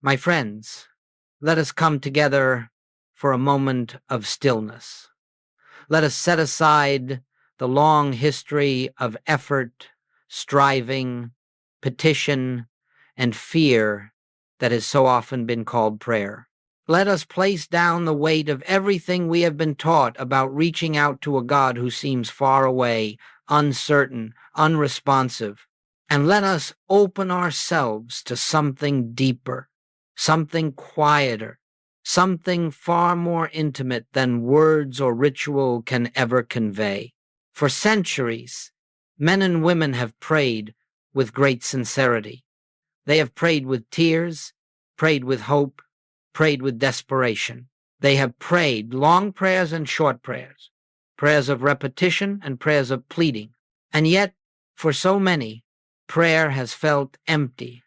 My friends, let us come together for a moment of stillness. Let us set aside the long history of effort, striving, petition, and fear that has so often been called prayer. Let us place down the weight of everything we have been taught about reaching out to a God who seems far away, uncertain, unresponsive, and let us open ourselves to something deeper, something quieter, something far more intimate than words or ritual can ever convey. For centuries, men and women have prayed with great sincerity. They have prayed with tears, prayed with hope, prayed with desperation. They have prayed long prayers and short prayers, prayers of repetition and prayers of pleading. And yet, for so many, prayer has felt empty,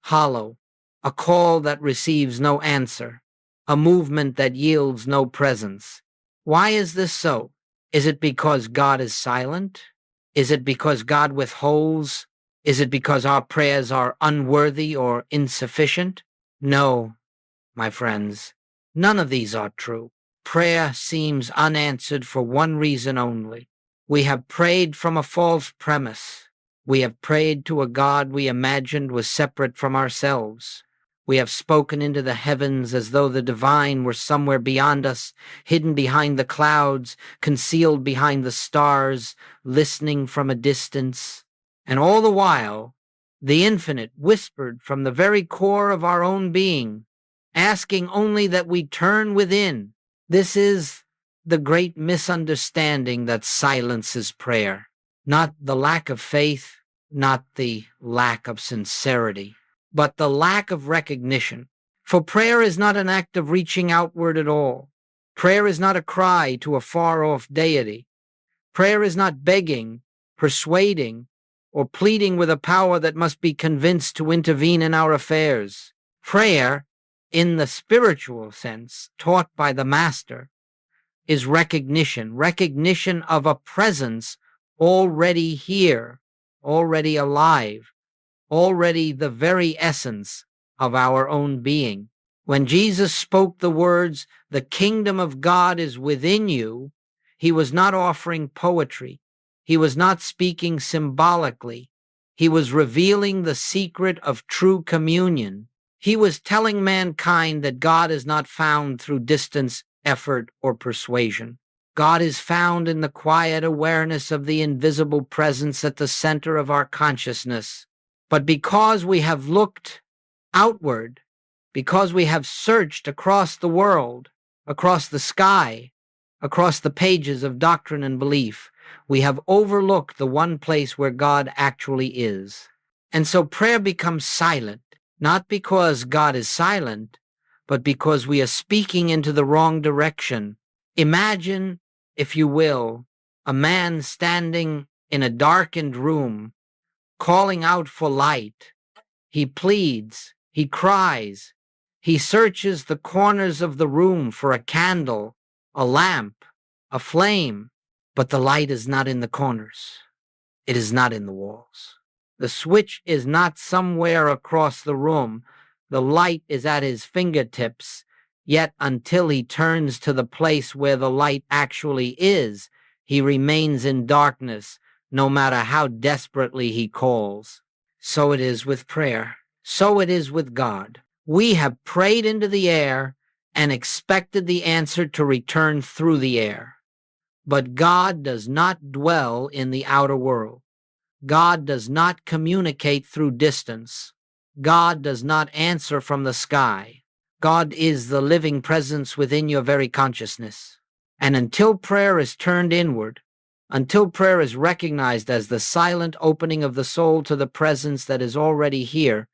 hollow, a call that receives no answer, a movement that yields no presence. Why is this so? Is it because God is silent? Is it because God withholds? Is it because our prayers are unworthy or insufficient? No, my friends, none of these are true. Prayer seems unanswered for one reason only. We have prayed from a false premise. We have prayed to a God we imagined was separate from ourselves. We have spoken into the heavens as though the divine were somewhere beyond us, hidden behind the clouds, concealed behind the stars, listening from a distance. And all the while, the infinite whispered from the very core of our own being, asking only that we turn within. This is the great misunderstanding that silences prayer. Not the lack of faith, not the lack of sincerity, but the lack of recognition. For prayer is not an act of reaching outward at all. Prayer is not a cry to a far-off deity. Prayer is not begging, persuading, or pleading with a power that must be convinced to intervene in our affairs. Prayer, in the spiritual sense taught by the Master, is recognition of a presence already here, already alive, already the very essence of our own being. When Jesus spoke the words, "The kingdom of God is within you," he was not offering poetry. He was not speaking symbolically. He was revealing the secret of true communion. He was telling mankind that God is not found through distance, effort, or persuasion. God is found in the quiet awareness of the invisible presence at the center of our consciousness. But because we have looked outward, because we have searched across the world, across the sky, across the pages of doctrine and belief, we have overlooked the one place where God actually is. And so prayer becomes silent, not because God is silent, but because we are speaking into the wrong direction. Imagine, if you will, a man standing in a darkened room, calling out for light. He pleads, he cries, he searches the corners of the room for a candle, a lamp, a flame, but the light is not in the corners. It is not in the walls. The switch is not somewhere across the room. The light is at his fingertips, yet until he turns to the place where the light actually is, he remains in darkness, no matter how desperately he calls. So it is with prayer. So it is with God. We have prayed into the air and expected the answer to return through the air. But God does not dwell in the outer world. God does not communicate through distance. God does not answer from the sky. God is the living presence within your very consciousness. And until prayer is turned inward, until prayer is recognized as the silent opening of the soul to the presence that is already here,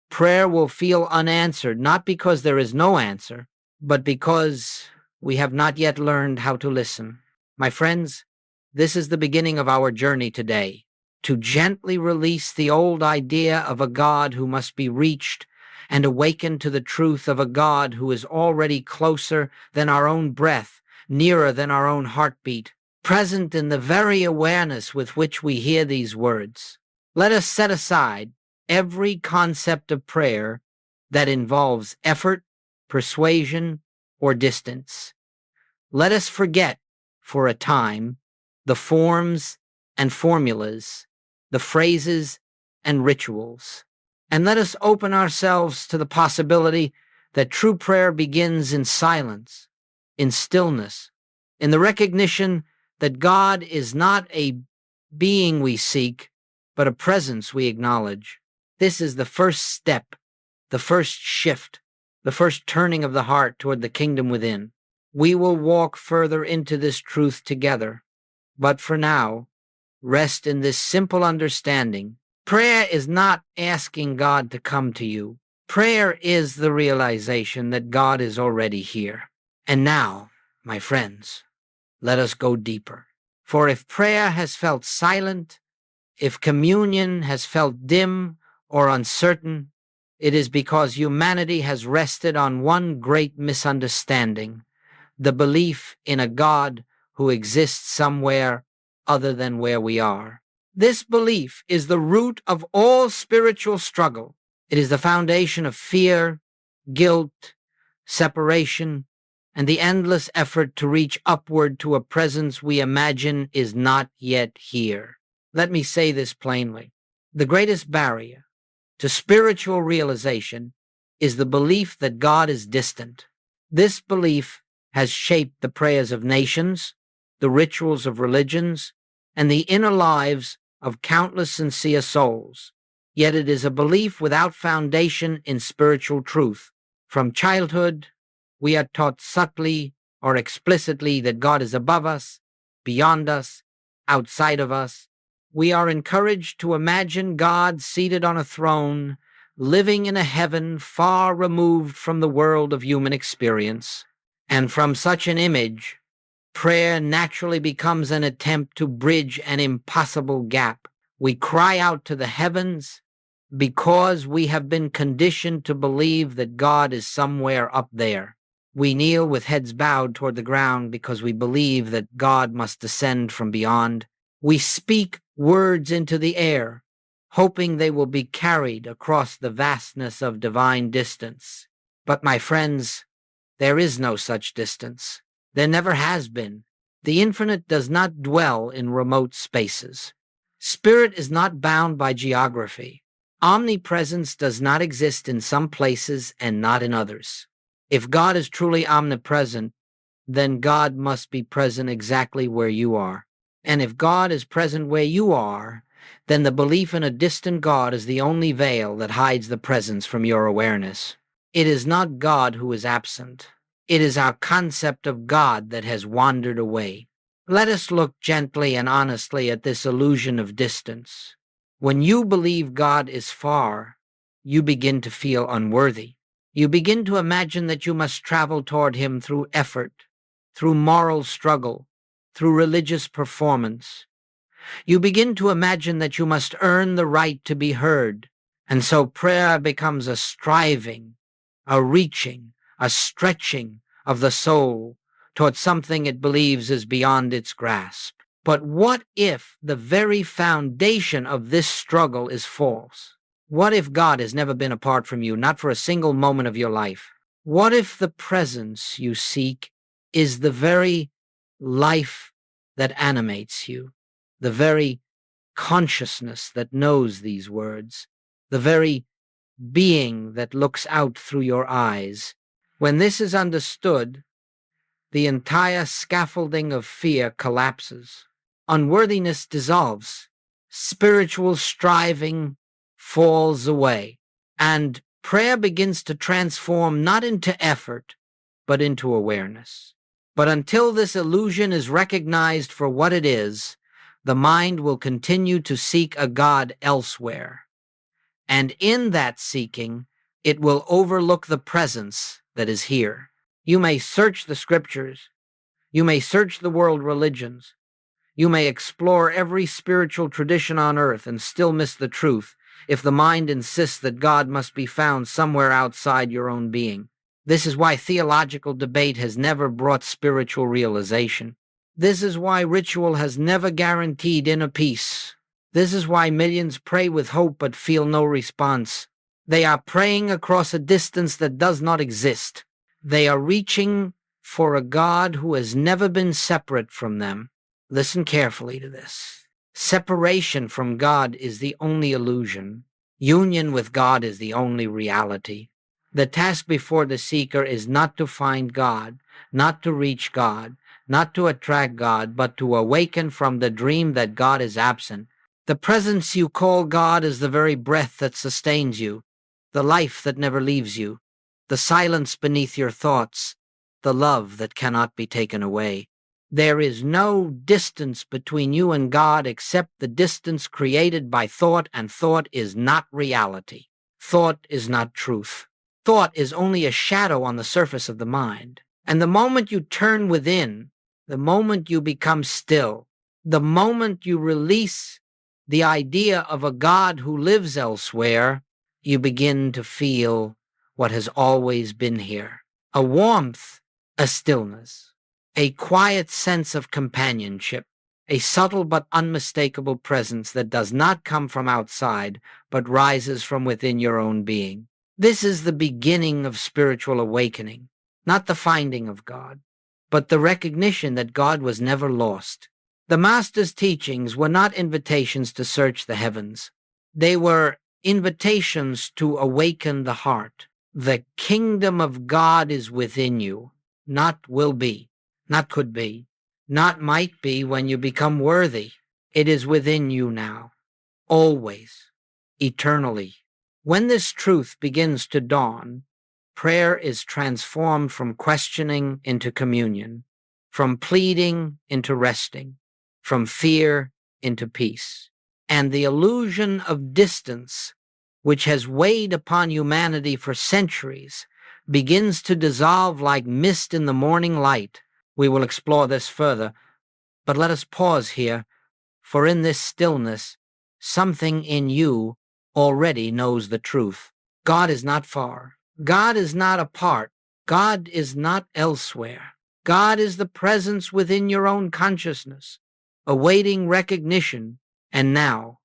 prayer will feel unanswered, not because there is no answer, but because we have not yet learned how to listen. My friends, this is the beginning of our journey today, to gently release the old idea of a God who must be reached and awaken to the truth of a God who is already closer than our own breath, nearer than our own heartbeat, present in the very awareness with which we hear these words. Let us set aside every concept of prayer that involves effort, persuasion, or distance. Let us forget, for a time, the forms and formulas, the phrases and rituals, and let us open ourselves to the possibility that true prayer begins in silence, in stillness, in the recognition that God is not a being we seek, but a presence we acknowledge. This is the first step, the first shift, the first turning of the heart toward the kingdom within. We will walk further into this truth together, but for now, rest in this simple understanding. Prayer is not asking God to come to you. Prayer is the realization that God is already here. And now, my friends, let us go deeper. For if prayer has felt silent, if communion has felt dim or uncertain, it is because humanity has rested on one great misunderstanding, the belief in a God who exists somewhere other than where we are. This belief is the root of all spiritual struggle. It is the foundation of fear, guilt, separation, and the endless effort to reach upward to a presence we imagine is not yet here. Let me say this plainly. The greatest barrier to spiritual realization is the belief that God is distant. This belief has shaped the prayers of nations, the rituals of religions, and the inner lives of countless sincere souls. Yet it is a belief without foundation in spiritual truth. From childhood, we are taught subtly or explicitly that God is above us, beyond us, outside of us. We are encouraged to imagine God seated on a throne, living in a heaven far removed from the world of human experience. And from such an image, prayer naturally becomes an attempt to bridge an impossible gap. We cry out to the heavens because we have been conditioned to believe that God is somewhere up there. We kneel with heads bowed toward the ground because we believe that God must descend from beyond. We speak words into the air, hoping they will be carried across the vastness of divine distance. But my friends, there is no such distance. There never has been. The infinite does not dwell in remote spaces. Spirit is not bound by geography. Omnipresence does not exist in some places and not in others. If God is truly omnipresent, then God must be present exactly where you are. And if God is present where you are, then the belief in a distant God is the only veil that hides the presence from your awareness. It is not God who is absent. It is our concept of God that has wandered away. Let us look gently and honestly at this illusion of distance. When you believe God is far, you begin to feel unworthy. You begin to imagine that you must travel toward him through effort, through moral struggle, through religious performance. You begin to imagine that you must earn the right to be heard, and so prayer becomes a striving, a reaching, a stretching of the soul toward something it believes is beyond its grasp. But what if the very foundation of this struggle is false? What if God has never been apart from you, not for a single moment of your life? What if the presence you seek is the very life that animates you, the very consciousness that knows these words, the very being that looks out through your eyes? When this is understood, the entire scaffolding of fear collapses. Unworthiness dissolves. Spiritual striving falls away. And prayer begins to transform not into effort, but into awareness. But until this illusion is recognized for what it is, the mind will continue to seek a God elsewhere. And in that seeking, it will overlook the presence that is here. You may search the scriptures. You may search the world religions. You may explore every spiritual tradition on earth and still miss the truth if the mind insists that God must be found somewhere outside your own being. This is why theological debate has never brought spiritual realization. This is why ritual has never guaranteed inner peace. This is why millions pray with hope but feel no response. They are praying across a distance that does not exist. They are reaching for a God who has never been separate from them. Listen carefully to this. Separation from God is the only illusion. Union with God is the only reality. The task before the seeker is not to find God, not to reach God, not to attract God, but to awaken from the dream that God is absent. The presence you call God is the very breath that sustains you, the life that never leaves you, the silence beneath your thoughts, the love that cannot be taken away. There is no distance between you and God except the distance created by thought, and thought is not reality. Thought is not truth. Thought is only a shadow on the surface of the mind. And the moment you turn within, the moment you become still, the moment you release the idea of a God who lives elsewhere, you begin to feel what has always been here. A warmth, a stillness, a quiet sense of companionship, a subtle but unmistakable presence that does not come from outside, but rises from within your own being. This is the beginning of spiritual awakening, not the finding of God, but the recognition that God was never lost. The Master's teachings were not invitations to search the heavens. They were invitations to awaken the heart. The kingdom of God is within you, not will be, not could be, not might be when you become worthy. It is within you now, always, eternally. When this truth begins to dawn, prayer is transformed from questioning into communion, from pleading into resting, from fear into peace. And the illusion of distance, which has weighed upon humanity for centuries, begins to dissolve like mist in the morning light. We will explore this further, but let us pause here, for in this stillness, something in you already knows the truth. God is not far. God is not apart. God is not elsewhere. God is the presence within your own consciousness, awaiting recognition. And now,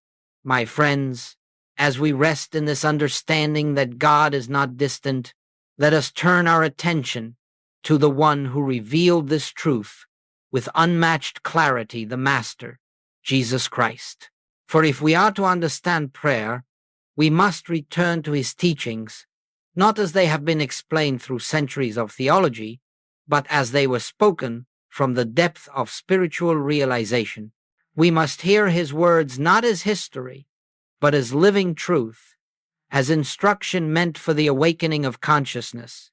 my friends, as we rest in this understanding that God is not distant, let us turn our attention to the one who revealed this truth with unmatched clarity, the Master, Jesus Christ. For if we are to understand prayer, we must return to his teachings, not as they have been explained through centuries of theology, but as they were spoken from the depth of spiritual realization. We must hear his words not as history, but as living truth, as instruction meant for the awakening of consciousness,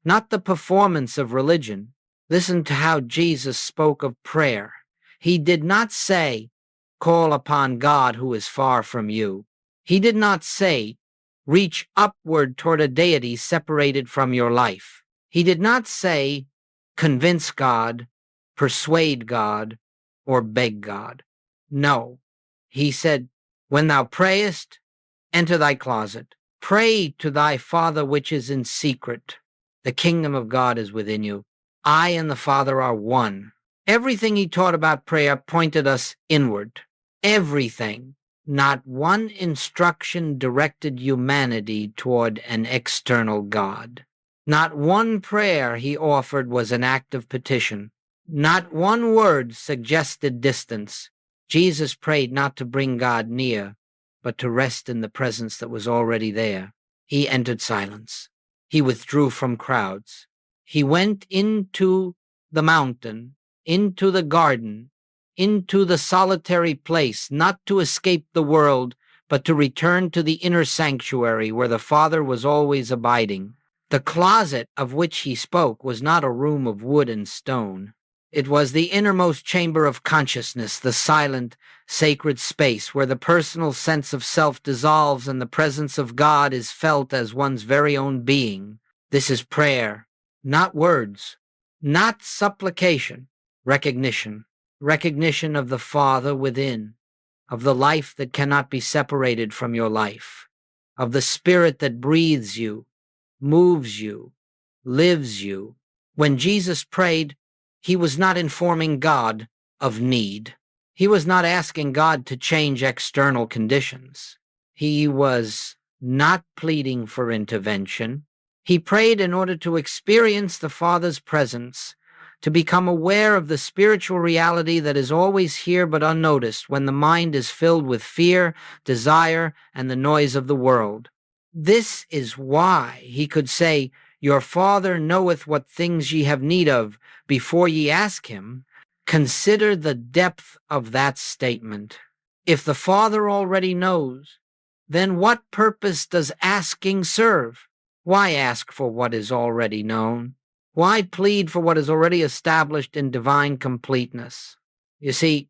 not the performance of religion. Listen to how Jesus spoke of prayer. He did not say, "Call upon God who is far from you." He did not say, "Reach upward toward a deity separated from your life." He did not say, "Convince God, persuade God, or beg God." No, he said, "When thou prayest, enter thy closet. Pray to thy Father which is in secret. The kingdom of God is within you. I and the Father are one." Everything he taught about prayer pointed us inward. Everything. Not one instruction directed humanity toward an external God. Not one prayer he offered was an act of petition. Not one word suggested distance. Jesus prayed not to bring God near, but to rest in the presence that was already there. He entered silence. He withdrew from crowds. He went into the mountain, into the garden, into the solitary place, not to escape the world, but to return to the inner sanctuary where the Father was always abiding. The closet of which he spoke was not a room of wood and stone. It was the innermost chamber of consciousness, the silent, sacred space where the personal sense of self dissolves and the presence of God is felt as one's very own being. This is prayer, not words, not supplication, recognition. Recognition of the Father within, of the life that cannot be separated from your life, of the Spirit that breathes you, moves you, lives you. When Jesus prayed, he was not informing God of need. He was not asking God to change external conditions. He was not pleading for intervention. He prayed in order to experience the Father's presence, to become aware of the spiritual reality that is always here but unnoticed when the mind is filled with fear, desire, and the noise of the world. This is why he could say, "Your Father knoweth what things ye have need of before ye ask him." Consider the depth of that statement. If the Father already knows, then what purpose does asking serve? Why ask for what is already known? Why plead for what is already established in divine completeness? You see,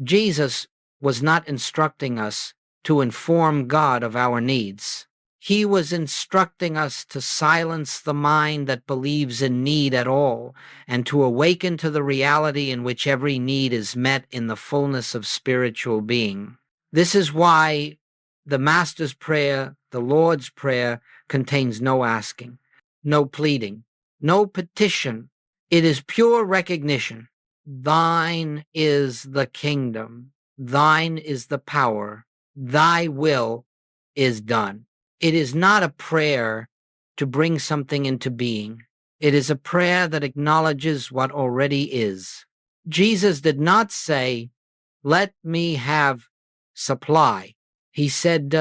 Jesus was not instructing us to inform God of our needs. He was instructing us to silence the mind that believes in need at all and to awaken to the reality in which every need is met in the fullness of spiritual being. This is why the Master's Prayer, the Lord's Prayer, contains no asking, no pleading, no petition. It is pure recognition. Thine is the kingdom. Thine is the power. Thy will is done. It is not a prayer to bring something into being. It is a prayer that acknowledges what already is. Jesus did not say, "Let me have supply." He said,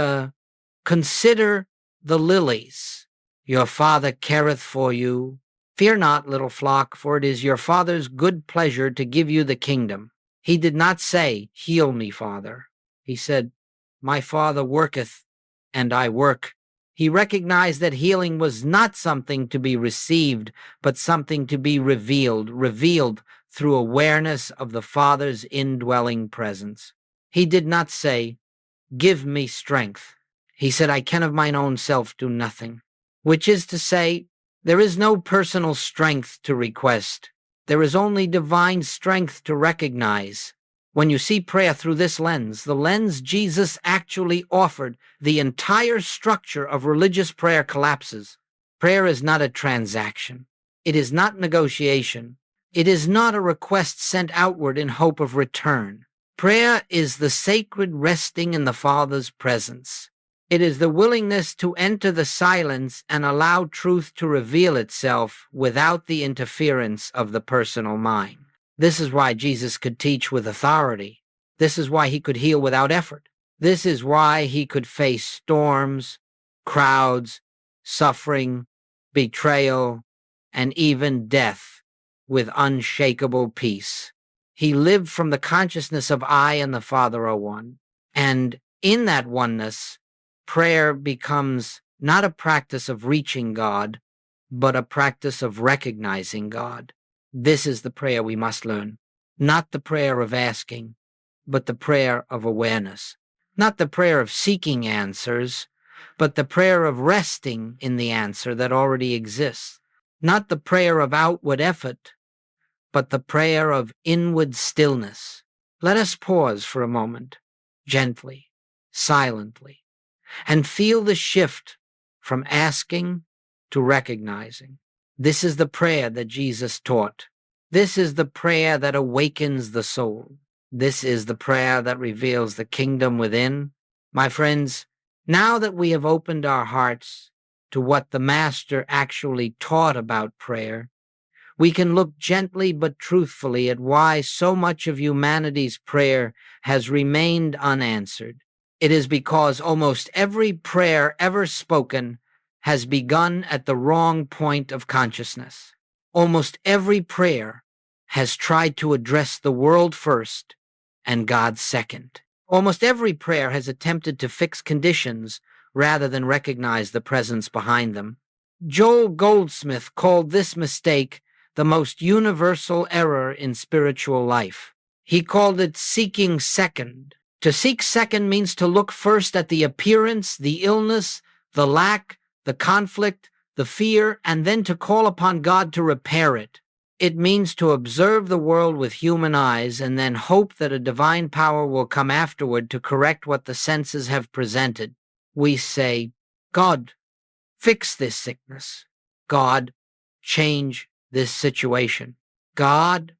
"Consider the lilies. Your Father careth for you. Fear not, little flock, for it is your Father's good pleasure to give you the kingdom." He did not say, "Heal me, Father." He said, "My Father worketh, and I work." He recognized that healing was not something to be received, but something to be revealed through awareness of the Father's indwelling presence. He did not say, "Give me strength." He said, "I can of mine own self do nothing," which is to say, there is no personal strength to request. There is only divine strength to recognize. When you see prayer through this lens, the lens Jesus actually offered, the entire structure of religious prayer collapses. Prayer is not a transaction. It is not negotiation. It is not a request sent outward in hope of return. Prayer is the sacred resting in the Father's presence. It is the willingness to enter the silence and allow truth to reveal itself without the interference of the personal mind. This is why Jesus could teach with authority. This is why he could heal without effort. This is why he could face storms, crowds, suffering, betrayal, and even death with unshakable peace. He lived from the consciousness of I and the Father are one. And in that oneness, prayer becomes not a practice of reaching God, but a practice of recognizing God. This is the prayer we must learn. Not the prayer of asking, but the prayer of awareness. Not the prayer of seeking answers, but the prayer of resting in the answer that already exists. Not the prayer of outward effort, but the prayer of inward stillness. Let us pause for a moment, gently, silently, and feel the shift from asking to recognizing. This is the prayer that Jesus taught. This is the prayer that awakens the soul. This is the prayer that reveals the kingdom within. My friends, now that we have opened our hearts to what the Master actually taught about prayer, we can look gently but truthfully at why so much of humanity's prayer has remained unanswered. It is because almost every prayer ever spoken has begun at the wrong point of consciousness. Almost every prayer has tried to address the world first and God second. Almost every prayer has attempted to fix conditions rather than recognize the presence behind them. Joel Goldsmith called this mistake the most universal error in spiritual life. He called it seeking second. To seek second means to look first at the appearance, the illness, the lack, the conflict, the fear, and then to call upon God to repair it. It means to observe the world with human eyes and then hope that a divine power will come afterward to correct what the senses have presented. We say, "God, fix this sickness. God, change this situation. God,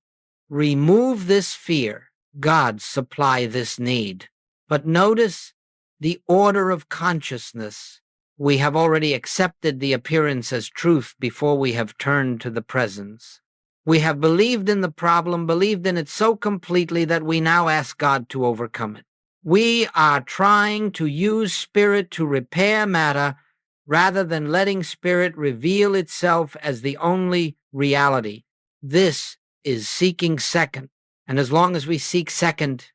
remove this fear. God, supply this need." But notice the order of consciousness We have already accepted the appearance as truth before we have turned to the presence. We have believed in the problem, believed in it so completely that we now ask God to overcome it. We are trying to use spirit to repair matter rather than letting spirit reveal itself as the only reality. This is seeking second. And as long as we seek second,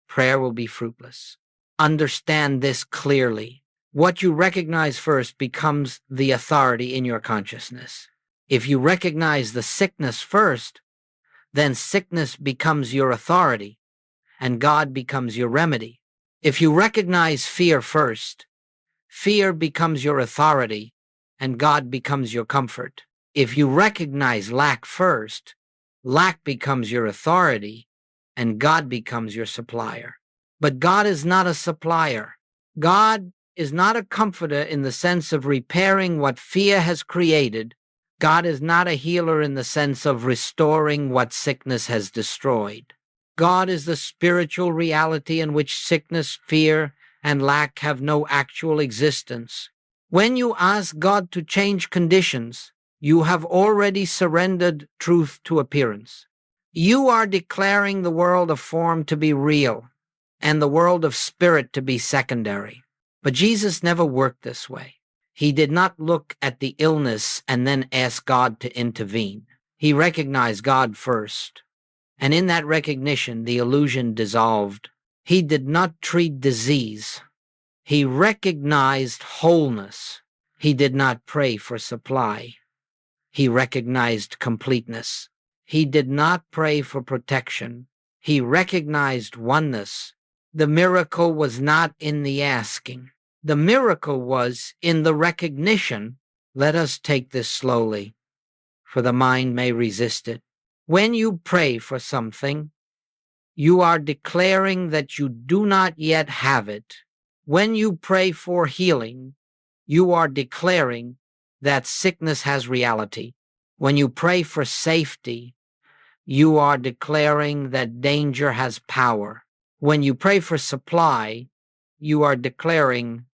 prayer will be fruitless. Understand this clearly. What you recognize first becomes the authority in your consciousness. If you recognize the sickness first, then sickness becomes your authority, and God becomes your remedy. If you recognize fear first, fear becomes your authority, and God becomes your comfort. If you recognize lack first, lack becomes your authority, and God becomes your supplier. But God is not a supplier. God is not a comforter in the sense of repairing what fear has created. God is not a healer in the sense of restoring what sickness has destroyed. God is the spiritual reality in which sickness, fear, and lack have no actual existence. When you ask God to change conditions, you have already surrendered truth to appearance. You are declaring the world of form to be real and the world of spirit to be secondary. But Jesus never worked this way. He did not look at the illness and then ask God to intervene. He recognized God first. And in that recognition, the illusion dissolved. He did not treat disease. He recognized wholeness. He did not pray for supply. He recognized completeness. He did not pray for protection. He recognized oneness. The miracle was not in the asking. The miracle was in the recognition. Let us take this slowly, for the mind may resist it. When you pray for something, you are declaring that you do not yet have it. When you pray for healing, you are declaring that sickness has reality. When you pray for safety, you are declaring that danger has power. When you pray for supply, you are declaring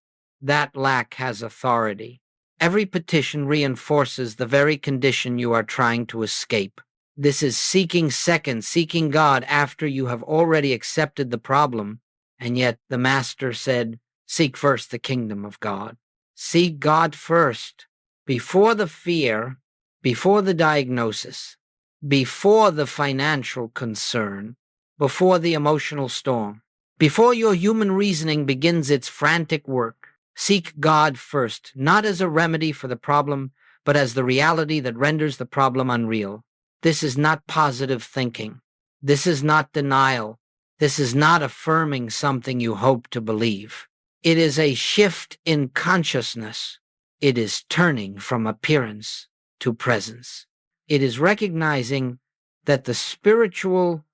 that lack has authority. Every petition reinforces the very condition you are trying to escape. This is seeking second, seeking God after you have already accepted the problem, and yet the Master said, seek first the kingdom of God. Seek God first, before the fear, before the diagnosis, before the financial concern, before the emotional storm. Before your human reasoning begins its frantic work, seek God first, not as a remedy for the problem, but as the reality that renders the problem unreal. This is not positive thinking. This is not denial. This is not affirming something you hope to believe. It is a shift in consciousness. It is turning from appearance to presence. It is recognizing that the spiritual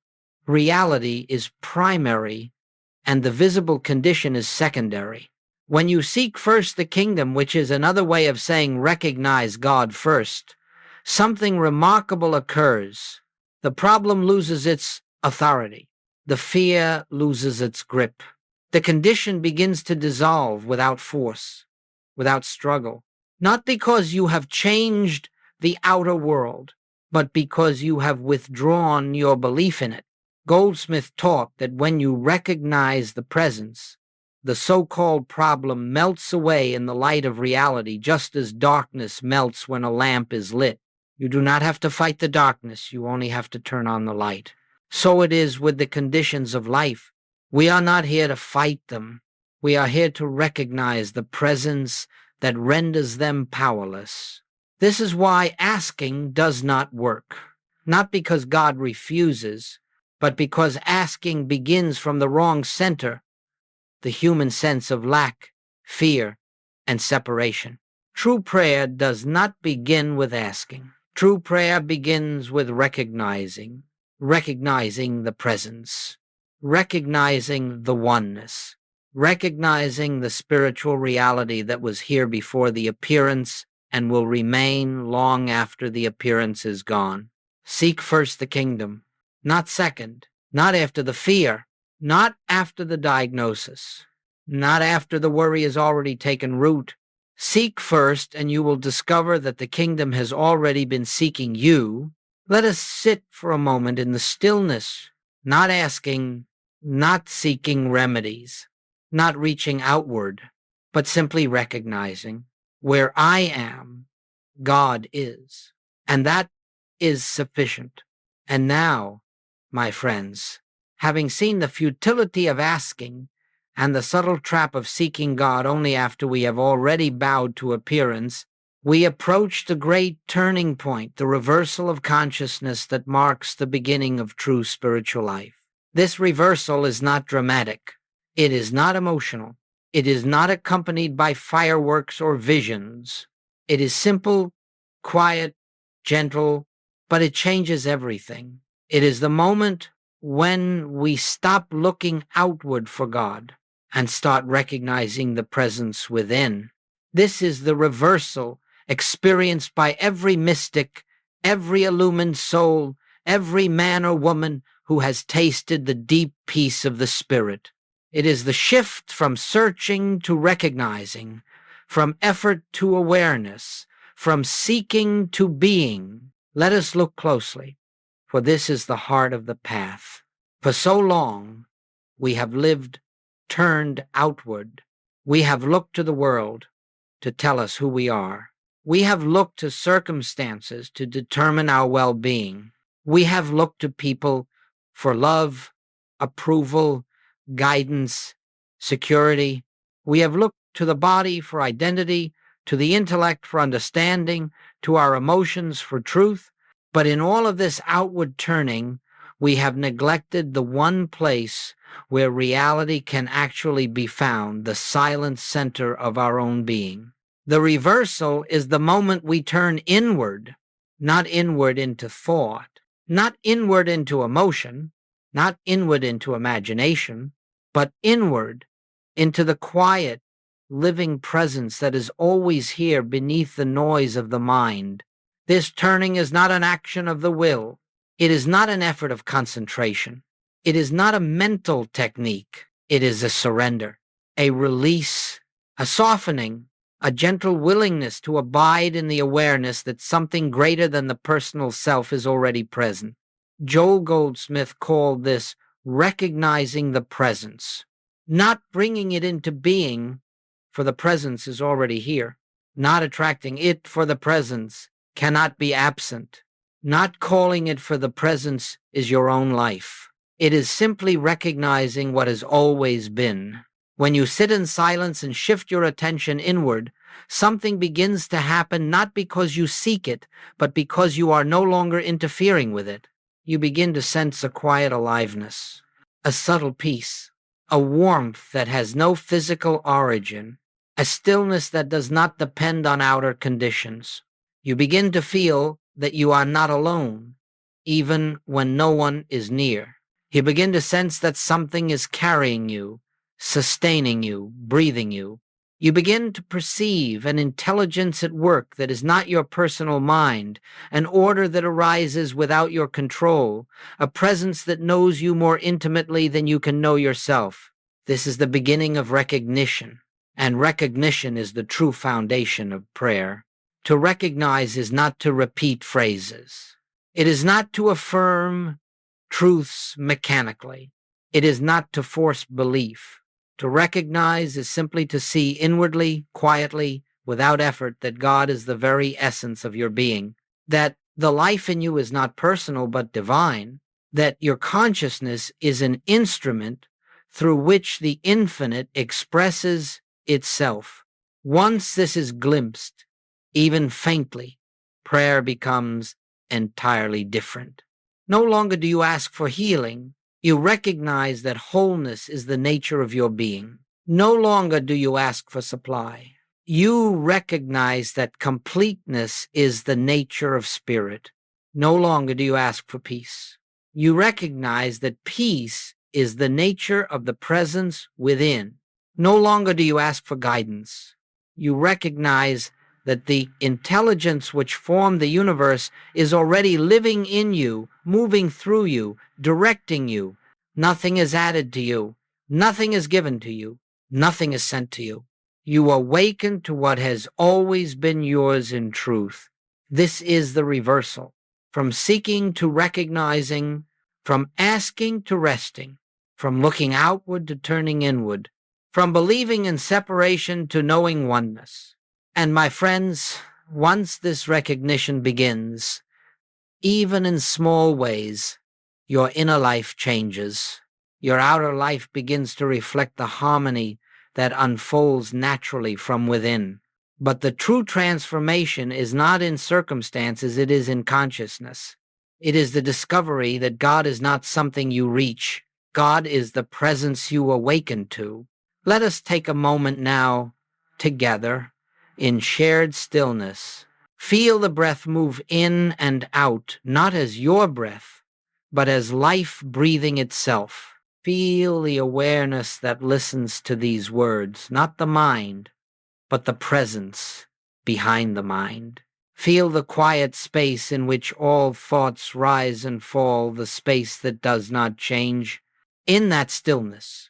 reality is primary and the visible condition is secondary. When you seek first the kingdom, which is another way of saying recognize God first, something remarkable occurs. The problem loses its authority. The fear loses its grip. The condition begins to dissolve without force, without struggle. Not because you have changed the outer world, but because you have withdrawn your belief in it. Goldsmith taught that when you recognize the presence, the so-called problem melts away in the light of reality, just as darkness melts when a lamp is lit. You do not have to fight the darkness, you only have to turn on the light. So it is with the conditions of life. We are not here to fight them. We are here to recognize the presence that renders them powerless. This is why asking does not work. Not because God refuses, but because asking begins from the wrong center, the human sense of lack, fear, and separation. True prayer does not begin with asking. True prayer begins with recognizing the presence, recognizing the oneness, recognizing the spiritual reality that was here before the appearance and will remain long after the appearance is gone. Seek first the kingdom, not second, not after the fear, not after the diagnosis, not after the worry has already taken root, Seek first, and you will discover that the kingdom has already been seeking you. Let us sit for a moment in the stillness, not asking, not seeking remedies, not reaching outward, but simply recognizing where I am, God is. And that is sufficient. And now, my friends, having seen the futility of asking and the subtle trap of seeking God only after we have already bowed to appearance, we approach the great turning point, the reversal of consciousness that marks the beginning of true spiritual life. This reversal is not dramatic. It is not emotional. It is not accompanied by fireworks or visions. It is simple, quiet, gentle, but it changes everything. It is the moment when we stop looking outward for God and start recognizing the presence within. This is the reversal experienced by every mystic, every illumined soul, every man or woman who has tasted the deep peace of the Spirit. It is the shift from searching to recognizing, from effort to awareness, from seeking to being. Let us look closely, for this is the heart of the path. For so long, we have lived turned outward. We have looked to the world to tell us who we are. We have looked to circumstances to determine our well-being. We have looked to people for love, approval, guidance, security. We have looked to the body for identity, to the intellect for understanding, to our emotions for truth. But in all of this outward turning, we have neglected the one place where reality can actually be found, the silent center of our own being. The reversal is the moment we turn inward, not inward into thought, not inward into emotion, not inward into imagination, but inward into the quiet, living presence that is always here beneath the noise of the mind. This turning is not an action of the will. It is not an effort of concentration. It is not a mental technique. It is a surrender, a release, a softening, a gentle willingness to abide in the awareness that something greater than the personal self is already present. Joel Goldsmith called this recognizing the presence, not bringing it into being, for the presence is already here, not attracting it, for the presence cannot be absent. Not calling it for the presence is your own life. It is simply recognizing what has always been. When you sit in silence and shift your attention inward, something begins to happen not because you seek it, but because you are no longer interfering with it. You begin to sense a quiet aliveness, a subtle peace, a warmth that has no physical origin, a stillness that does not depend on outer conditions. You begin to feel that you are not alone, even when no one is near. You begin to sense that something is carrying you, sustaining you, breathing you. You begin to perceive an intelligence at work that is not your personal mind, an order that arises without your control, a presence that knows you more intimately than you can know yourself. This is the beginning of recognition, and recognition is the true foundation of prayer. To recognize is not to repeat phrases. It is not to affirm truths mechanically. It is not to force belief. To recognize is simply to see inwardly, quietly, without effort, that God is the very essence of your being, that the life in you is not personal but divine, that your consciousness is an instrument through which the infinite expresses itself. Once this is glimpsed, even faintly, prayer becomes entirely different. No longer do you ask for healing. You recognize that wholeness is the nature of your being. No longer do you ask for supply. You recognize that completeness is the nature of spirit. No longer do you ask for peace. You recognize that peace is the nature of the presence within. No longer do you ask for guidance. You recognize that the intelligence which formed the universe is already living in you, moving through you, directing you. Nothing is added to you. Nothing is given to you. Nothing is sent to you. You awaken to what has always been yours in truth. This is the reversal. From seeking to recognizing, from asking to resting, from looking outward to turning inward, from believing in separation to knowing oneness. And my friends, once this recognition begins, even in small ways, your inner life changes. Your outer life begins to reflect the harmony that unfolds naturally from within. But the true transformation is not in circumstances, it is in consciousness. It is the discovery that God is not something you reach. God is the presence you awaken to. Let us take a moment now, together, in shared stillness. Feel the breath move in and out, not as your breath, but as life breathing itself. Feel the awareness that listens to these words, not the mind, but the presence behind the mind. Feel the quiet space in which all thoughts rise and fall, the space that does not change. In that stillness,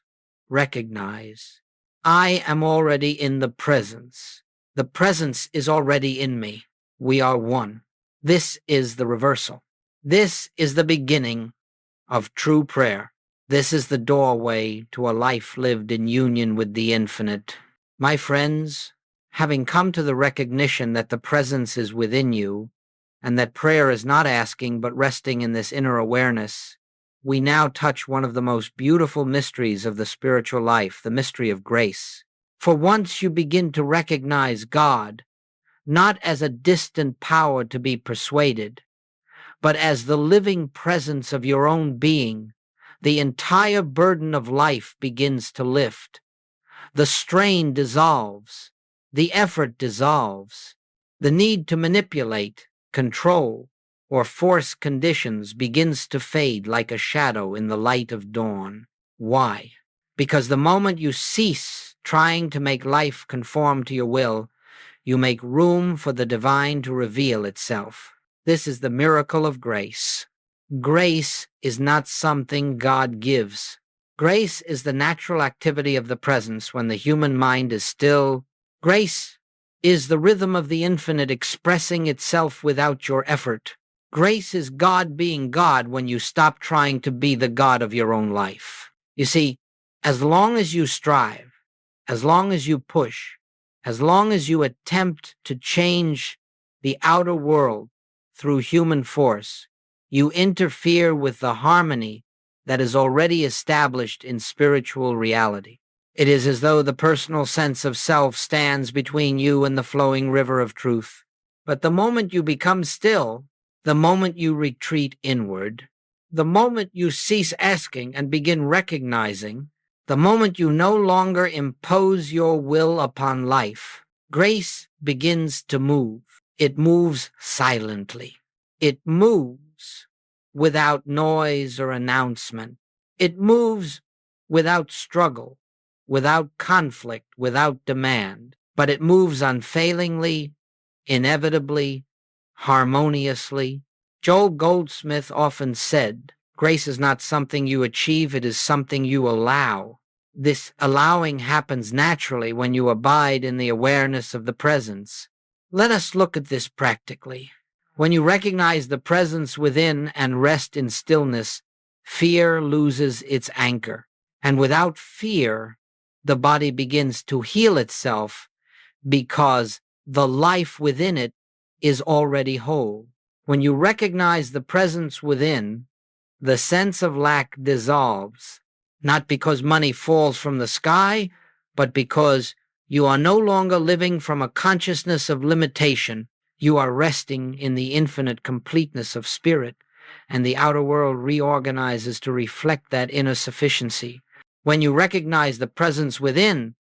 recognize, I am already in the presence. The presence is already in me. We are one. This is the reversal. This is the beginning of true prayer. This is the doorway to a life lived in union with the infinite. My friends, having come to the recognition that the presence is within you, and that prayer is not asking but resting in this inner awareness, we now touch one of the most beautiful mysteries of the spiritual life, the mystery of grace. For once you begin to recognize God, not as a distant power to be persuaded, but as the living presence of your own being, the entire burden of life begins to lift. The strain dissolves. The effort dissolves. The need to manipulate, control, or force conditions begins to fade like a shadow in the light of dawn. Why? Because the moment you cease trying to make life conform to your will, you make room for the divine to reveal itself. This is the miracle of grace. Grace is not something God gives. Grace is the natural activity of the presence when the human mind is still. Grace is the rhythm of the infinite expressing itself without your effort. Grace is God being God when you stop trying to be the God of your own life. You see, as long as you strive, as long as you push, as long as you attempt to change the outer world through human force, you interfere with the harmony that is already established in spiritual reality. It is as though the personal sense of self stands between you and the flowing river of truth. But the moment you become still, the moment you retreat inward, the moment you cease asking and begin recognizing, the moment you no longer impose your will upon life, grace begins to move. It moves silently. It moves without noise or announcement. It moves without struggle, without conflict, without demand. But it moves unfailingly, inevitably, harmoniously. Joel Goldsmith often said, grace is not something you achieve, it is something you allow. This allowing happens naturally when you abide in the awareness of the presence. Let us look at this practically. When you recognize the presence within and rest in stillness, fear loses its anchor. And without fear, the body begins to heal itself because the life within it is already whole. When you recognize the presence within, the sense of lack dissolves, not because money falls from the sky, but because you are no longer living from a consciousness of limitation. You are resting in the infinite completeness of spirit, and the outer world reorganizes to reflect that inner sufficiency. When you recognize the presence within,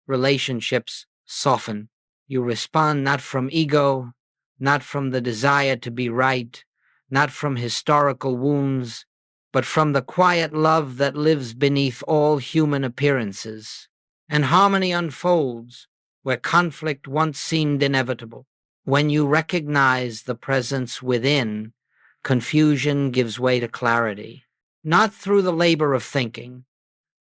relationships soften. You respond not from ego, not from the desire to be right, not from historical wounds, but from the quiet love that lives beneath all human appearances. And harmony unfolds where conflict once seemed inevitable. When you recognize the presence within, confusion gives way to clarity, not through the labor of thinking,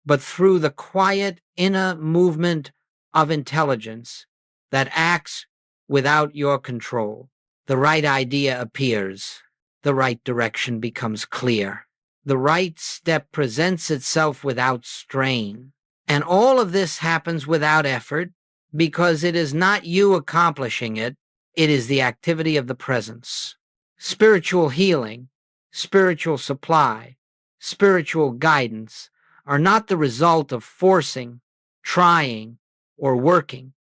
but through the quiet inner movement of intelligence that acts without your control. The right idea appears. The right direction becomes clear. The right step presents itself without strain. And all of this happens without effort because it is not you accomplishing it. It is the activity of the presence. Spiritual healing, spiritual supply, spiritual guidance are not the result of forcing, trying, or working.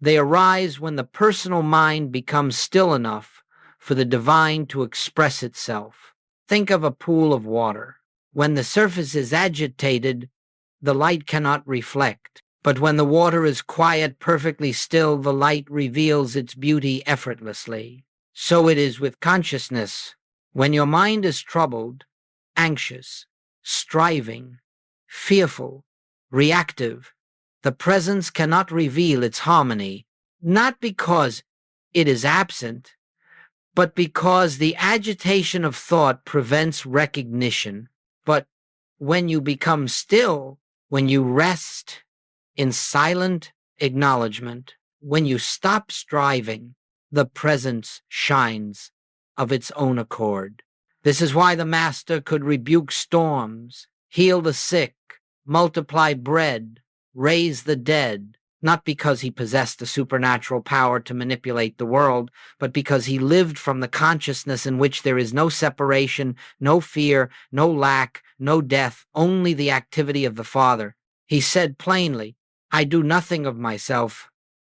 They arise when the personal mind becomes still enough for the divine to express itself. Think of a pool of water. When the surface is agitated, the light cannot reflect. But when the water is quiet, perfectly still, the light reveals its beauty effortlessly. So it is with consciousness. When your mind is troubled, anxious, striving, fearful, reactive, the presence cannot reveal its harmony, not because it is absent, but because the agitation of thought prevents recognition. But when you become still, when you rest in silent acknowledgement, when you stop striving, the presence shines of its own accord. This is why the Master could rebuke storms, heal the sick, multiply bread, raise the dead, not because he possessed the supernatural power to manipulate the world, but because he lived from the consciousness in which there is no separation, no fear, no lack, no death, only the activity of the Father. He said plainly, I do nothing of myself.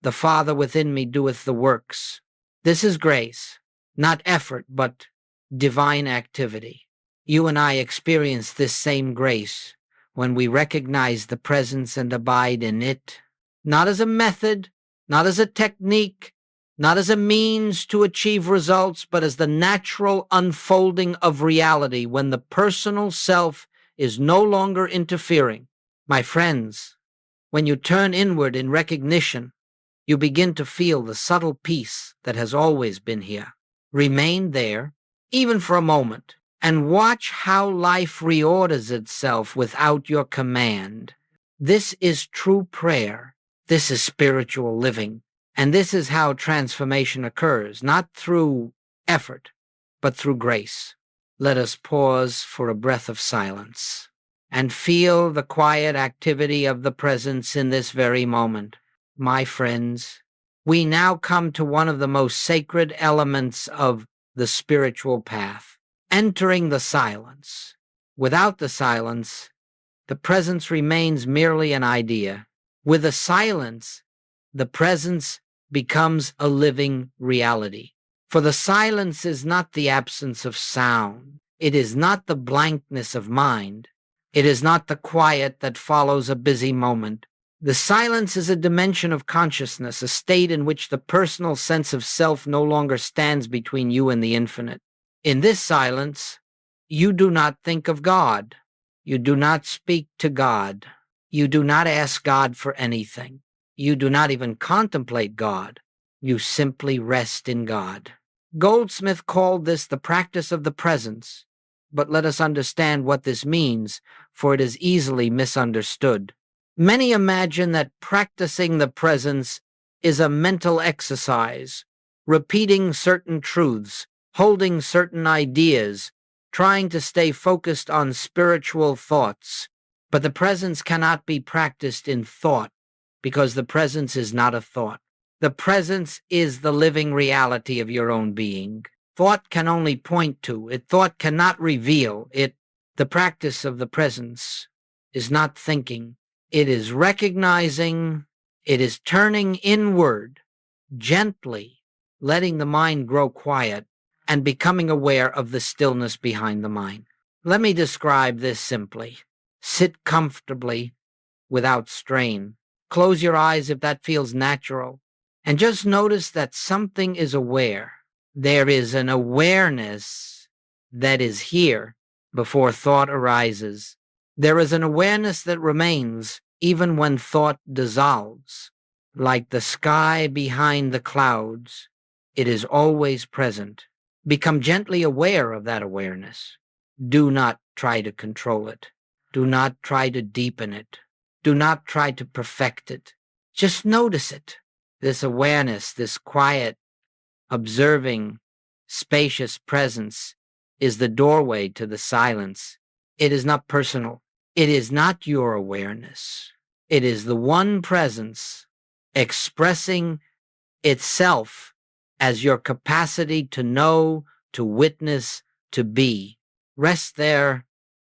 The Father within me doeth the works. This is grace, not effort, but divine activity. You and I experience this same grace when we recognize the presence and abide in it, not as a method, not as a technique, not as a means to achieve results, but as the natural unfolding of reality when the personal self is no longer interfering. My friends, when you turn inward in recognition, you begin to feel the subtle peace that has always been here. Remain there, even for a moment, and watch how life reorders itself without your command. This is true prayer. This is spiritual living. And this is how transformation occurs, not through effort, but through grace. Let us pause for a breath of silence and feel the quiet activity of the presence in this very moment. My friends, we now come to one of the most sacred elements of the spiritual path, entering the silence. Without the silence, the presence remains merely an idea. With the silence, the presence becomes a living reality. For the silence is not the absence of sound. It is not the blankness of mind. It is not the quiet that follows a busy moment. The silence is a dimension of consciousness, a state in which the personal sense of self no longer stands between you and the infinite. In this silence, you do not think of God. You do not speak to God. You do not ask God for anything. You do not even contemplate God. You simply rest in God. Goldsmith called this the practice of the presence, but let us understand what this means, for it is easily misunderstood. Many imagine that practicing the presence is a mental exercise, repeating certain truths, holding certain ideas, trying to stay focused on spiritual thoughts. But the presence cannot be practiced in thought, because the presence is not a thought. The presence is the living reality of your own being. Thought can only point to it. Thought cannot reveal it. The practice of the presence is not thinking. It is recognizing. It is turning inward, gently, letting the mind grow quiet, and becoming aware of the stillness behind the mind. Let me describe this simply. Sit comfortably without strain. Close your eyes if that feels natural. And just notice that something is aware. There is an awareness that is here before thought arises. There is an awareness that remains even when thought dissolves. Like the sky behind the clouds, it is always present. Become gently aware of that awareness. Do not try to control it. Do not try to deepen it. Do not try to perfect it. Just notice it. This awareness, this quiet, observing, spacious presence is the doorway to the silence. It is not personal. It is not your awareness. It is the one presence expressing itself as your capacity to know, to witness, to be. Rest there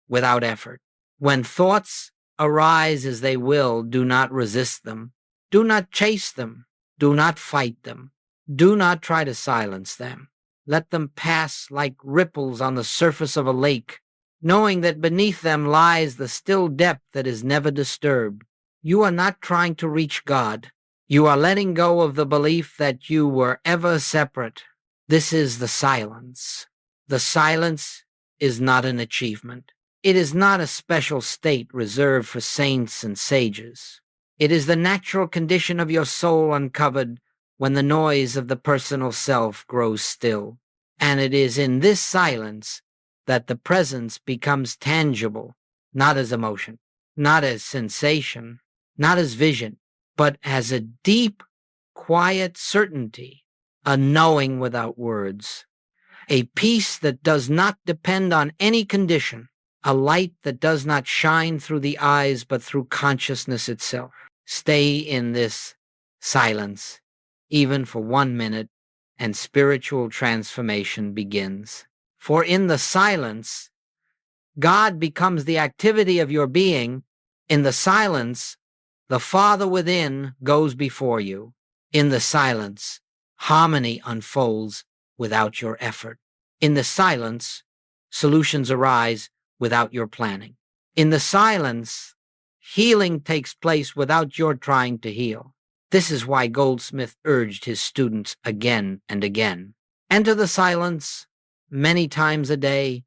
without effort. When thoughts arise as they will, do not resist them. Do not chase them. Do not fight them. Do not try to silence them. Let them pass like ripples on the surface of a lake, knowing that beneath them lies the still depth that is never disturbed. You are not trying to reach God. You are letting go of the belief that you were ever separate. This is the silence. The silence is not an achievement. It is not a special state reserved for saints and sages. It is the natural condition of your soul uncovered when the noise of the personal self grows still. And it is in this silence that the presence becomes tangible, not as emotion, not as sensation, not as vision, but as a deep, quiet certainty, a knowing without words, a peace that does not depend on any condition, a light that does not shine through the eyes but through consciousness itself. Stay in this silence, even for 1 minute, and spiritual transformation begins. For in the silence, God becomes the activity of your being. In the silence, the Father within goes before you. In the silence, harmony unfolds without your effort. In the silence, solutions arise without your planning. In the silence, healing takes place without your trying to heal. This is why Goldsmith urged his students again and again. Enter the silence many times a day,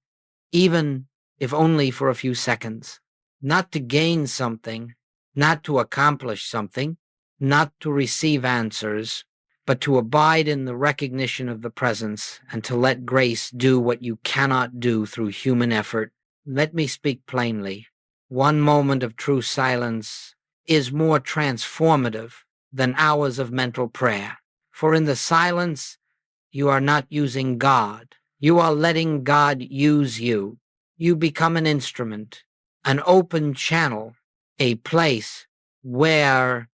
even if only for a few seconds, not to gain something, not to accomplish something, not to receive answers, but to abide in the recognition of the presence and to let grace do what you cannot do through human effort. Let me speak plainly. 1 moment of true silence is more transformative than hours of mental prayer. For in the silence, you are not using God. You are letting God use you. You become an instrument, an open channel, a place where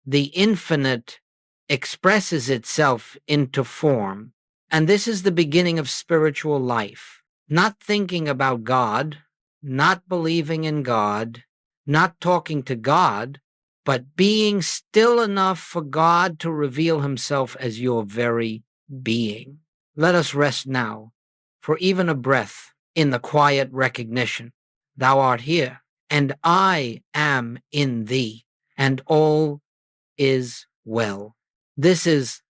the infinite expresses itself into form. And this is the beginning of spiritual life. Not thinking about God, not believing in God, not talking to God, but being still enough for God to reveal himself as your very being. Let us rest now, for even a breath, in the quiet recognition. Thou art here, and I am in thee, and all is well. This is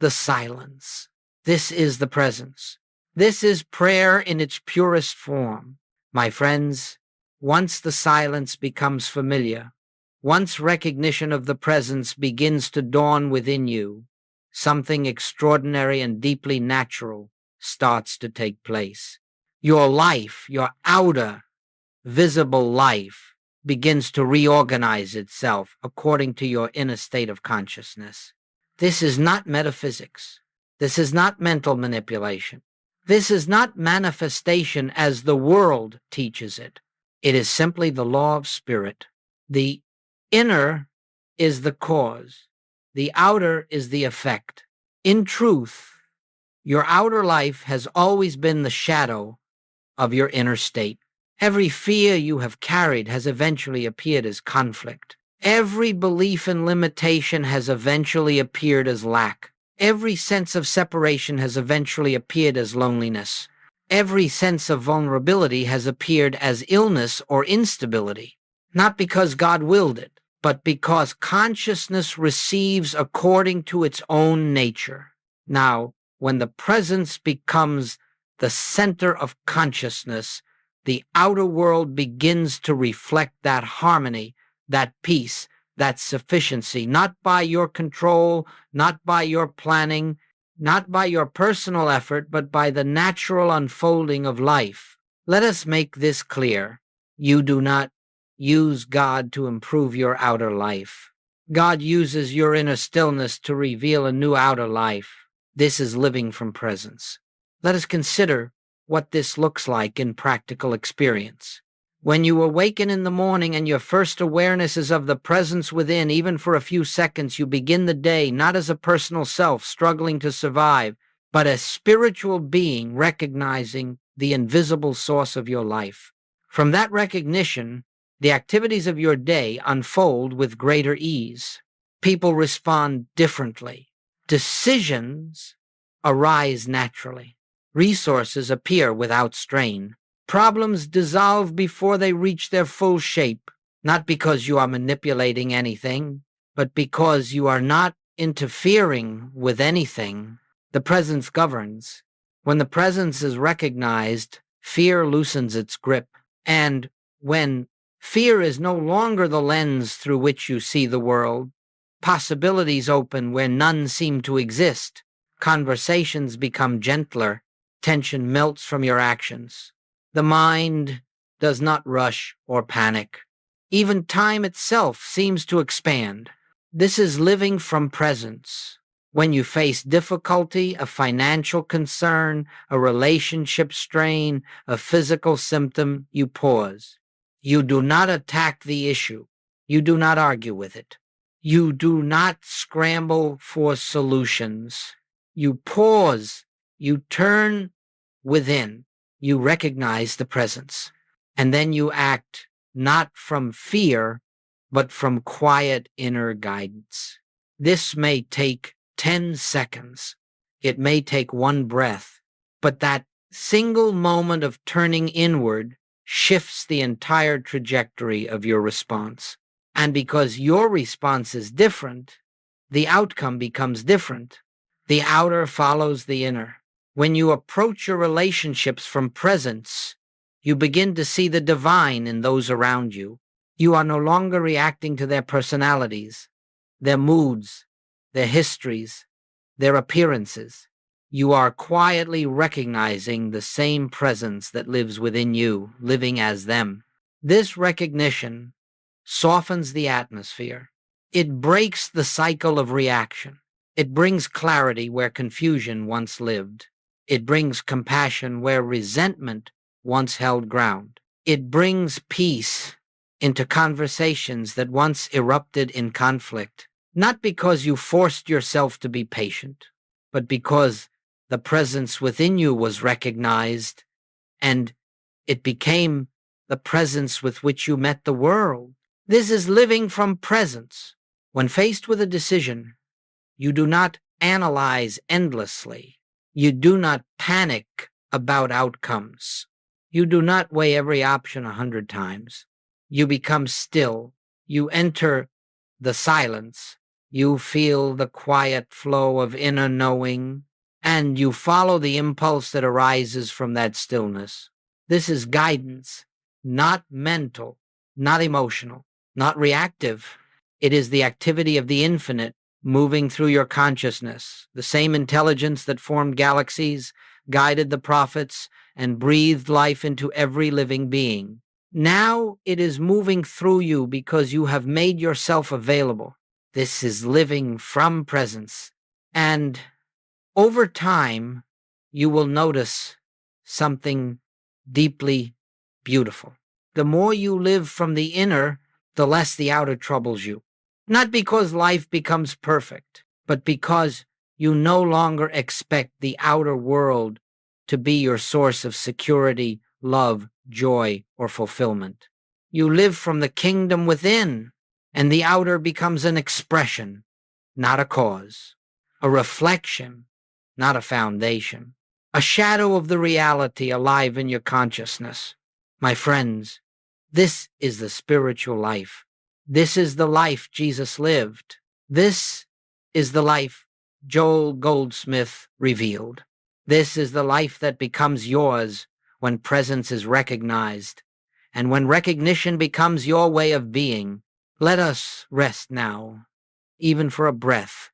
the silence. This is the presence. This is prayer in its purest form. My friends, once the silence becomes familiar, once recognition of the presence begins to dawn within you, something extraordinary and deeply natural starts to take place. Your life, your outer, visible life, begins to reorganize itself according to your inner state of consciousness. This is not metaphysics. This is not mental manipulation. This is not manifestation as the world teaches it. It is simply the law of spirit. The inner is the cause. The outer is the effect. In truth, your outer life has always been the shadow of your inner state. Every fear you have carried has eventually appeared as conflict. Every belief in limitation has eventually appeared as lack. Every sense of separation has eventually appeared as loneliness. Every sense of vulnerability has appeared as illness or instability. Not because God willed it, but because consciousness receives according to its own nature. Now, when the presence becomes the center of consciousness, the outer world begins to reflect that harmony, that peace, that sufficiency, not by your control, not by your planning, not by your personal effort, but by the natural unfolding of life. Let us make this clear. You do not use God to improve your outer life. God uses your inner stillness to reveal a new outer life. This is living from presence. Let us consider what this looks like in practical experience. When you awaken in the morning and your first awareness is of the presence within, even for a few seconds, you begin the day not as a personal self struggling to survive, but a spiritual being recognizing the invisible source of your life. From that recognition, the activities of your day unfold with greater ease. People respond differently. Decisions arise naturally. Resources appear without strain. Problems dissolve before they reach their full shape, not because you are manipulating anything, but because you are not interfering with anything. The presence governs. When the presence is recognized, fear loosens its grip. And when fear is no longer the lens through which you see the world, possibilities open where none seem to exist. Conversations become gentler. Tension melts from your actions. The mind does not rush or panic. Even time itself seems to expand. This is living from presence. When you face difficulty, a financial concern, a relationship strain, a physical symptom, you pause. You do not attack the issue. You do not argue with it. You do not scramble for solutions. You pause. You turn within. You recognize the presence. And then you act not from fear, but from quiet inner guidance. This may take 10 seconds. It may take one breath, but that single moment of turning inward shifts the entire trajectory of your response. And because your response is different, the outcome becomes different. The outer follows the inner. When you approach your relationships from presence, you begin to see the divine in those around you. You are no longer reacting to their personalities, their moods, their histories, their appearances. You are quietly recognizing the same presence that lives within you, living as them. This recognition softens the atmosphere. It breaks the cycle of reaction. It brings clarity where confusion once lived. It brings compassion where resentment once held ground. It brings peace into conversations that once erupted in conflict, not because you forced yourself to be patient, but because the presence within you was recognized and it became the presence with which you met the world. This is living from presence. When faced with a decision, you do not analyze endlessly. You do not panic about outcomes. You do not weigh every option 100 times. You become still. You enter the silence. You feel the quiet flow of inner knowing, and you follow the impulse that arises from that stillness. This is guidance, not mental, not emotional, not reactive. It is the activity of the infinite moving through your consciousness, the same intelligence that formed galaxies, guided the prophets, and breathed life into every living being. Now it is moving through you because you have made yourself available. This is living from presence. And over time, you will notice something deeply beautiful. The more you live from the inner, the less the outer troubles you. Not because life becomes perfect, but because you no longer expect the outer world to be your source of security, love, joy, or fulfillment. You live from the kingdom within, and the outer becomes an expression, not a cause, a reflection, not a foundation, a shadow of the reality alive in your consciousness. My friends, this is the spiritual life. This is the life Jesus lived. This is the life Joel Goldsmith revealed. This is the life that becomes yours when presence is recognized, and when recognition becomes your way of being. Let us rest now, even for a breath,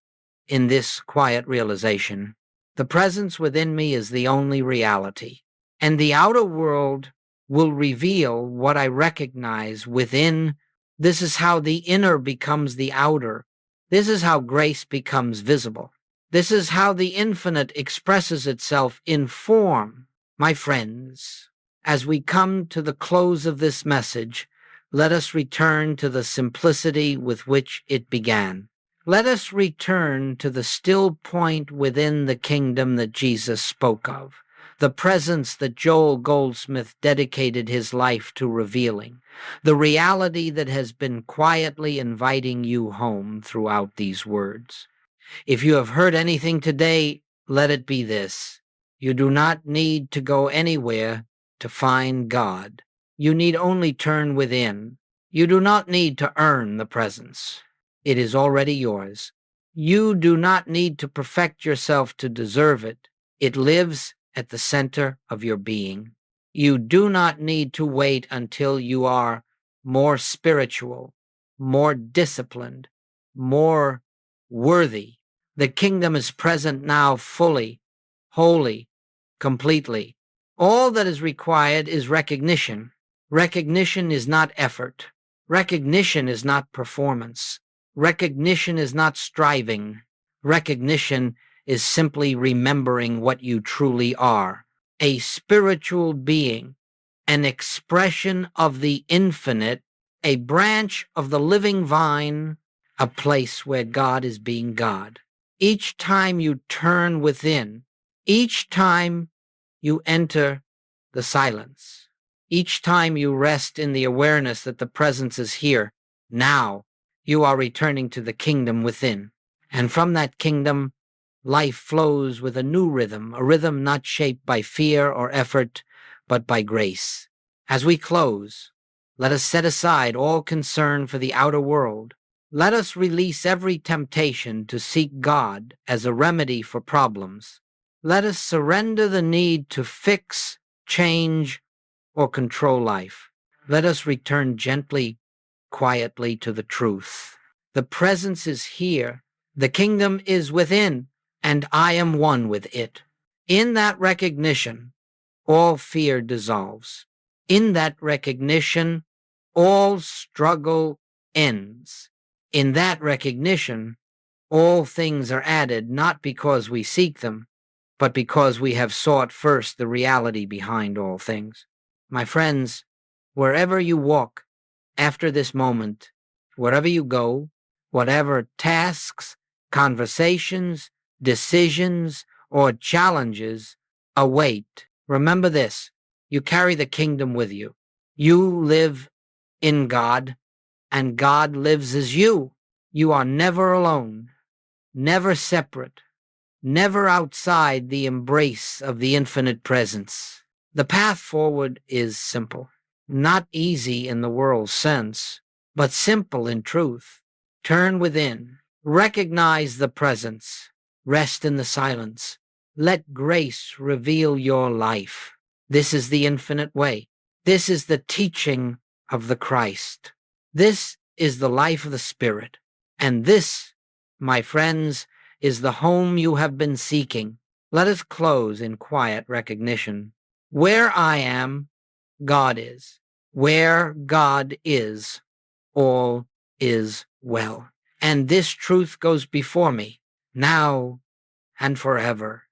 in this quiet realization. The presence within me is the only reality, and the outer world will reveal what I recognize within This is how the inner becomes the outer. This is how grace becomes visible. This is how the infinite expresses itself in form. My friends, as we come to the close of this message, let us return to the simplicity with which it began. Let us return to the still point within the kingdom that Jesus spoke of, the presence that Joel Goldsmith dedicated his life to revealing, the reality that has been quietly inviting you home throughout these words. If you have heard anything today, let it be this. You do not need to go anywhere to find God. You need only turn within. You do not need to earn the presence. It is already yours. You do not need to perfect yourself to deserve it. It lives at the center of your being. You do not need to wait until you are more spiritual, more disciplined, more worthy. The kingdom is present now fully, wholly, completely. All that is required is recognition. Recognition is not effort. Recognition is not performance. Recognition is not striving. Recognition is simply remembering what you truly are, a spiritual being, an expression of the infinite, a branch of the living vine, a place where God is being God. Each time you turn within, each time you enter the silence, each time you rest in the awareness that the presence is here, now you are returning to the kingdom within. And from that kingdom, life flows with a new rhythm, a rhythm not shaped by fear or effort, but by grace. As we close, let us set aside all concern for the outer world. Let us release every temptation to seek God as a remedy for problems. Let us surrender the need to fix, change, or control life. Let us return gently, quietly to the truth. The presence is here. The kingdom is within, and I am one with it. In that recognition, all fear dissolves. In that recognition, all struggle ends. In that recognition, all things are added not because we seek them, but because we have sought first the reality behind all things. My friends, wherever you walk after this moment, wherever you go, whatever tasks, conversations, decisions, or challenges await, remember this: you carry the kingdom with you. You live in God, and God lives as you. You are never alone, never separate, never outside the embrace of the infinite presence. The path forward is simple, not easy in the world's sense, but simple in truth. Turn within, recognize the presence, rest in the silence. Let grace reveal your life. This is the infinite way. This is the teaching of the Christ. This is the life of the Spirit. And this, my friends, is the home you have been seeking. Let us close in quiet recognition. Where I am, God is. Where God is, all is well. And this truth goes before me, now and forever.